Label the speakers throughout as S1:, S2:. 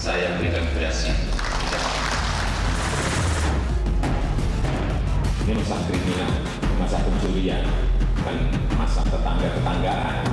S1: saya memberikan gerasi.
S2: Ini masa kriminal, masa pencurian, bukan masa tetangga-tetanggaan.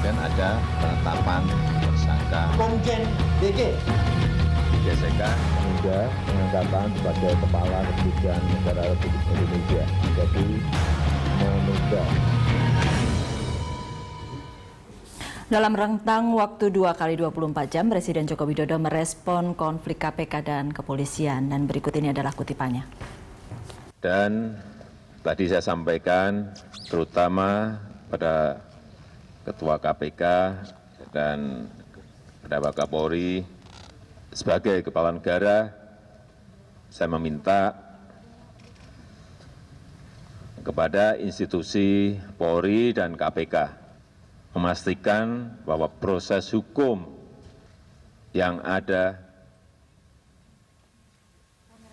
S3: Dan ada penetapan tersangka
S4: Komjen DG
S3: digeserkan hingga pengangkatan sebagai Kepala Kepolisian Negara Republik Indonesia menjadi menunda.
S5: Dalam rentang waktu 2 kali 24 jam, Presiden Joko Widodo merespon konflik KPK dan kepolisian. Dan berikut ini adalah kutipannya.
S3: Dan tadi saya sampaikan terutama pada Ketua KPK dan pada Pak Kapolri sebagai Kepala Negara, saya meminta kepada institusi Polri dan KPK memastikan bahwa proses hukum yang ada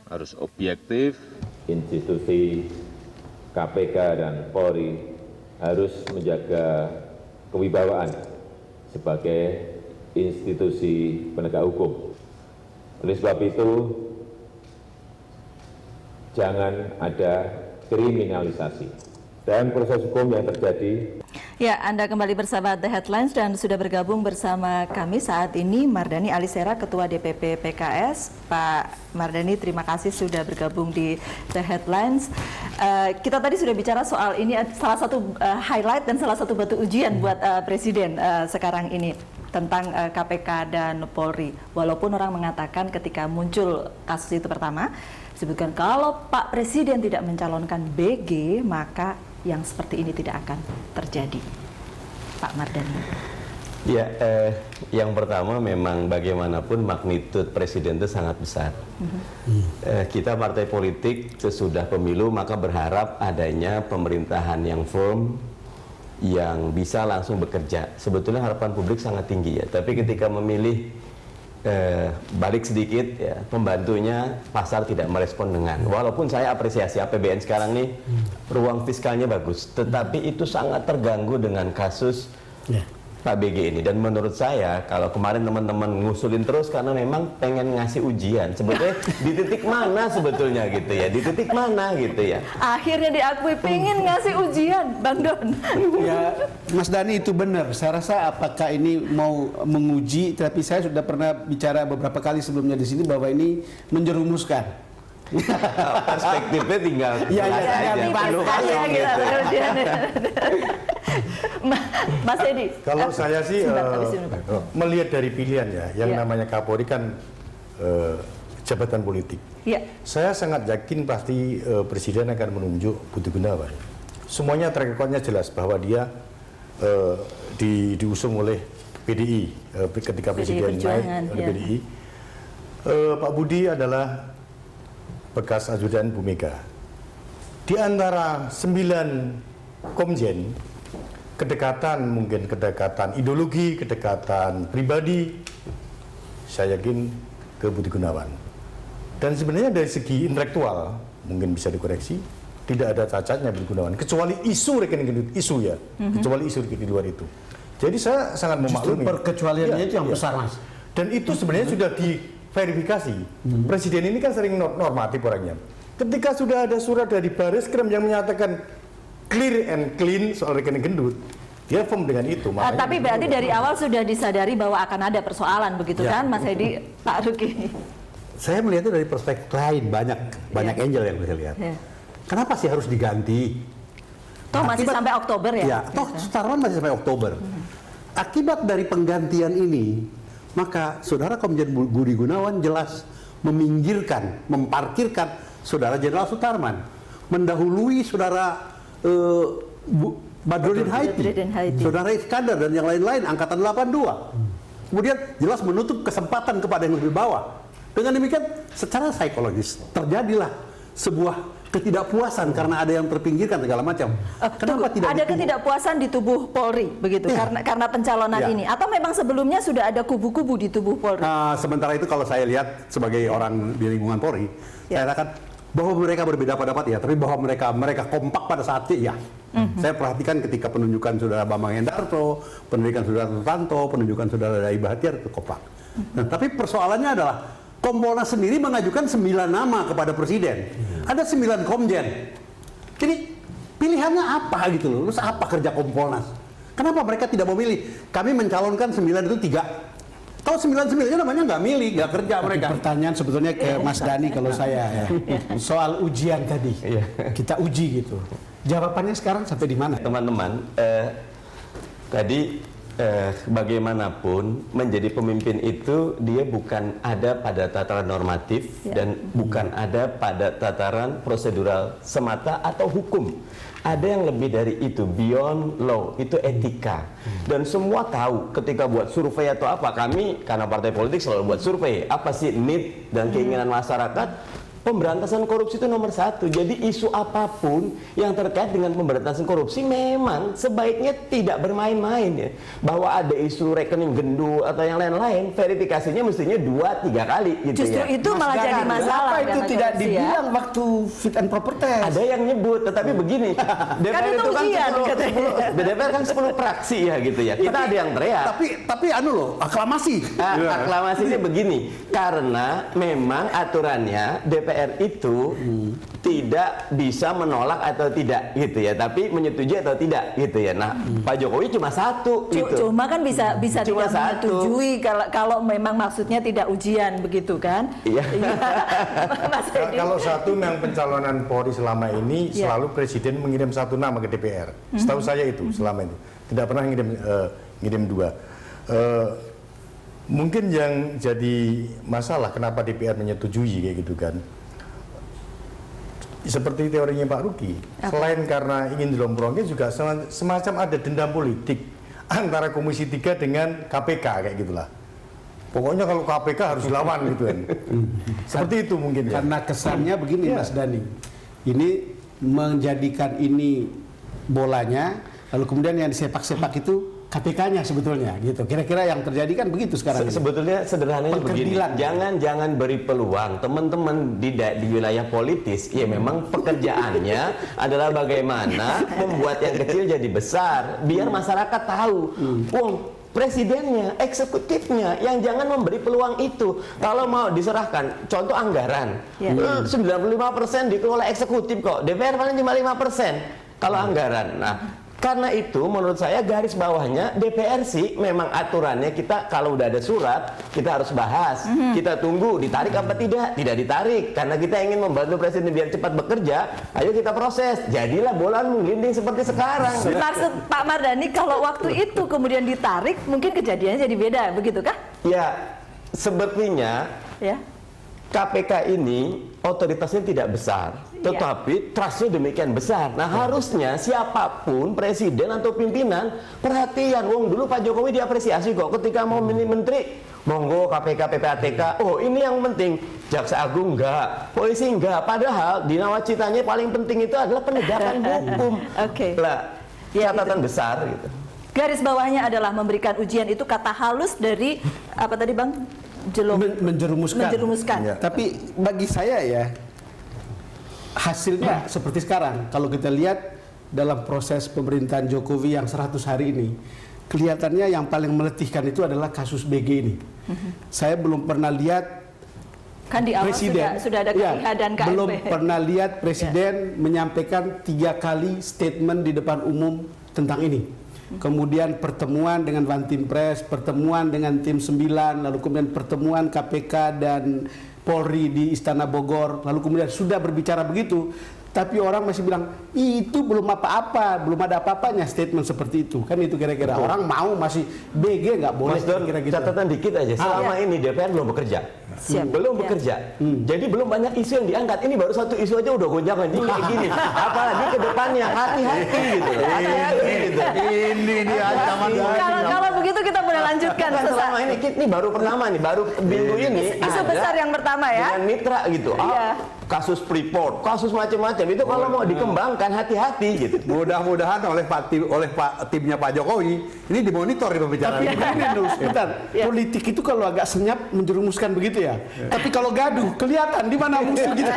S3: harus objektif.
S2: Institusi KPK dan Polri harus menjaga kewibawaan sebagai institusi penegak hukum. Oleh sebab itu, jangan ada kriminalisasi. Dan proses hukum yang terjadi.
S5: Ya, Anda kembali bersama The Headlines dan sudah bergabung bersama kami saat ini Mardhani Alisera, Ketua DPP PKS. Pak Mardhani, terima kasih sudah bergabung di The Headlines. Kita tadi sudah bicara soal ini, salah satu highlight dan salah satu batu ujian buat Presiden sekarang ini tentang KPK dan Polri. Walaupun orang mengatakan ketika muncul kasus itu pertama, sebutkan kalau Pak Presiden tidak mencalonkan BG, maka yang seperti ini tidak akan terjadi. Pak Mardhani.
S6: Ya, yang pertama memang bagaimanapun magnitud Presiden itu sangat besar. Kita partai politik sesudah pemilu maka berharap adanya pemerintahan yang firm, yang bisa langsung bekerja. Sebetulnya harapan publik sangat tinggi ya, tapi ketika memilih balik sedikit ya, pembantunya pasar tidak merespon dengan, walaupun saya apresiasi APBN sekarang nih ruang fiskalnya bagus, tetapi itu sangat terganggu dengan kasus Pak BG ini. Dan menurut saya kalau kemarin teman-teman ngusulin terus karena memang pengen ngasih ujian, sebetulnya di titik mana sebetulnya gitu ya, di titik mana gitu ya.
S5: Akhirnya diakui pengen ngasih ujian, Bang Don.
S4: Ya, Mas Dhani itu benar. Saya rasa apakah ini mau menguji, tapi saya sudah pernah bicara beberapa kali sebelumnya di sini bahwa ini menjerumuskan.
S6: Perspektifnya tinggal
S5: Mas Edi.
S7: Kalau saya sih melihat dari pilihan ya, yang namanya Kapolri kan jabatan politik.
S5: Ya.
S7: Saya sangat yakin pasti Presiden akan menunjuk Budi Gunawan. Semuanya track record-nya jelas bahwa dia diusung oleh PDI ketika Presiden naik oleh PDI. Pak Budi adalah bekas ajudan Bu Mega. Di antara 9 komjen, mungkin kedekatan ideologi, kedekatan pribadi, saya yakin ke Budi Gunawan. Dan sebenarnya dari segi intelektual, mungkin bisa dikoreksi, tidak ada cacatnya Budi Gunawan, kecuali isu rekening gendut, isu ya, kecuali isu di luar itu. Jadi saya sangat memaklumi.
S4: Justru perkecualiannya itu yang besar, Mas.
S7: Dan itu sebenarnya sudah diverifikasi. Presiden ini kan sering normatif orangnya. Ketika sudah ada surat dari Baris Krim yang menyatakan clear and clean soal rekening gendut, dia firm dengan itu.
S5: Tapi berarti dari awal sudah disadari bahwa akan ada persoalan begitu kan, Mas Edi, Pak Ruki?
S8: Saya melihatnya dari perspektif lain, banyak angel yang saya lihat. Kenapa sih harus diganti?
S5: Toh masih sampai Oktober ya?
S8: Ya, toh Sutarman masih sampai Oktober. Akibat dari penggantian ini, maka Saudara Komjen Budi Gunawan jelas memparkirkan Saudara Jenderal Sutarman, mendahului Saudara Badrodin Haiti, Saudara Iskandar dan yang lain-lain Angkatan 82. Kemudian jelas menutup kesempatan kepada yang lebih bawah. Dengan demikian, secara psikologis terjadilah sebuah ketidakpuasan karena ada yang terpinggirkan segala macam. Kenapa tidak
S5: ada ketidakpuasan di tubuh Polri begitu karena pencalonan ini, atau memang sebelumnya sudah ada kubu-kubu di tubuh Polri?
S8: Sementara itu kalau saya lihat sebagai orang di lingkungan Polri, saya katakan bahwa mereka berbeda pendapat ya, tapi bahwa mereka kompak pada saat itu ya. Saya perhatikan ketika penunjukan Saudara Bambang Hendarto, penunjukan Saudara Sutanto, penunjukan Saudara Dai Bahtiar itu kompak. Nah, tapi persoalannya adalah Kompolnas sendiri mengajukan 9 nama kepada Presiden. Ada 9 komjen. Jadi pilihannya apa gitu loh? Terus apa kerja Kompolnas? Kenapa mereka tidak memilih? Kami mencalonkan 9 itu 3. Kalau 9-9-nya namanya nggak milih, nggak kerja mereka.
S4: Pertanyaan sebetulnya ke Mas Dhani kalau saya ya. Soal ujian tadi. Kita uji gitu. Jawabannya sekarang sampai di mana?
S6: Teman-teman, tadi bagaimanapun menjadi pemimpin itu dia bukan ada pada tataran normatif dan bukan ada pada tataran prosedural semata atau hukum. Ada yang lebih dari itu, beyond law, itu etika. Dan semua tahu ketika buat survei atau apa, kami karena partai politik selalu buat survei, apa sih need dan keinginan masyarakat. Pemberantasan korupsi itu nomor 1. Jadi isu apapun yang terkait dengan pemberantasan korupsi memang sebaiknya tidak bermain-main ya. Bahwa ada isu rekening gendut atau yang lain-lain, verifikasinya mestinya 2-3 kali gitu.
S5: Justru
S6: ya.
S5: itu malah jadi masalah.
S4: Kenapa itu tidak dibilang waktu fit and proper test?
S6: Ada yang nyebut, tetapi begini. DPR
S5: itu ujian, katanya.
S6: DPR kan 10 fraksi ya gitu ya. Kita ada yang teriak.
S8: Tapi anu loh, aklamasi.
S6: Aklamasinya begini, karena memang aturannya DPR itu tidak bisa menolak atau tidak gitu ya, tapi menyetujui atau tidak gitu ya. Nah, Pak Jokowi cuma 1 gitu.
S5: Cuma kan bisa
S6: Cuma
S5: tidak menyetujui kalau memang maksudnya tidak ujian begitu kan?
S6: Iya.
S5: Mas Edi.
S7: Kalau satu yang pencalonan Polri selama ini selalu Presiden mengirim 1 nama ke DPR. Setahu saya itu selama itu tidak pernah ngirim 2. Mungkin yang jadi masalah kenapa DPR menyetujui kayak gitu kan? Seperti teorinya Pak Ruki, selain karena ingin dilomprongnya juga semacam ada dendam politik antara Komisi 3 dengan KPK kayak gitulah. Pokoknya kalau KPK harus lawan gitu kan. Seperti itu mungkin ya.
S4: Karena kesannya begini Mas Dhani, ini menjadikan ini bolanya, lalu kemudian yang disepak-sepak itu KPK-nya sebetulnya gitu. Kira-kira yang terjadi kan begitu sekarang.
S6: Sebetulnya sederhananya begini, jangan beri peluang teman-teman di wilayah politis. Ya memang pekerjaannya adalah bagaimana membuat yang kecil jadi besar, biar masyarakat tahu. Presidennya, eksekutifnya yang jangan memberi peluang itu. Kalau mau diserahkan, contoh anggaran, 95% dikelola eksekutif kok. DPR paling cuma 5% kalau anggaran. Nah, karena itu menurut saya garis bawahnya DPR sih memang aturannya kita kalau udah ada surat kita harus bahas. Kita tunggu ditarik apa tidak ditarik karena kita ingin membantu Presiden biar cepat bekerja. Ayo kita proses. Jadilah bola menggelinding seperti sekarang.
S5: Maksud Pak Mardhani kalau waktu itu kemudian ditarik mungkin kejadiannya jadi beda, begitu kah?
S6: Ya, sebetulnya KPK ini otoritasnya tidak besar, tetapi trustnya demikian besar. Nah, harusnya siapapun presiden atau pimpinan perhatian. Dulu Pak Jokowi diapresiasi kok ketika mau milih menteri, monggo KPK, PPATK. Oh, ini yang penting. Jaksa Agung enggak, polisi enggak. Padahal di nawacitanya paling penting itu adalah penegakan hukum. Lah, catatan besar gitu.
S5: Garis bawahnya adalah memberikan ujian, itu kata halus dari apa tadi Bang? Menjerumuskan.
S4: Ya. Tapi bagi saya ya hasilnya seperti sekarang. Kalau kita lihat dalam proses pemerintahan Jokowi yang 100 hari ini, kelihatannya yang paling meletihkan itu adalah kasus BG ini. Saya belum pernah lihat
S5: kan di awal
S4: presiden
S5: sudah ada KIH dan KSP.
S4: Belum pernah lihat presiden menyampaikan 3 kali statement di depan umum tentang ini. Kemudian pertemuan dengan Bantin Pres, pertemuan dengan tim 9, lalu kemudian pertemuan KPK dan Polri di Istana Bogor, lalu kemudian sudah berbicara begitu, tapi orang masih bilang itu belum apa-apa, belum ada apa-apanya statement seperti itu. Kan itu kira-kira orang mau masih BG nggak boleh.
S6: Mas Don,
S4: kira-kira
S6: catatan dikit aja. Selama ini DPR belum bekerja. Belum bekerja. Jadi belum banyak isu yang diangkat. Ini baru satu isu aja udah gonjang ini kayak gini. Apalagi ke depannya hati-hati gitu. Hati-hati gitu.
S7: Ini dia ancaman.
S5: Kalau begitu kita boleh lanjutkan.
S6: Selama ini baru pertama nih, baru minggu ini.
S5: Isu besar yang pertama ya.
S6: Dengan mitra gitu. Kasus Freeport, kasus macam-macam itu kalau mau dikembangkan hati-hati gitu.
S8: Mudah-mudahan oleh timnya Pak Jokowi ini dimonitor di pembicaraan
S4: ini. Politik itu kalau agak senyap menjerumuskan begitu ya. Tapi kalau gaduh kelihatan di mana musuh gitu.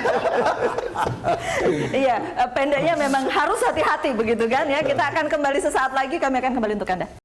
S5: Iya, pendeknya memang harus hati-hati begitu kan ya. Kita akan kembali sesaat lagi, kami akan kembali untuk Anda.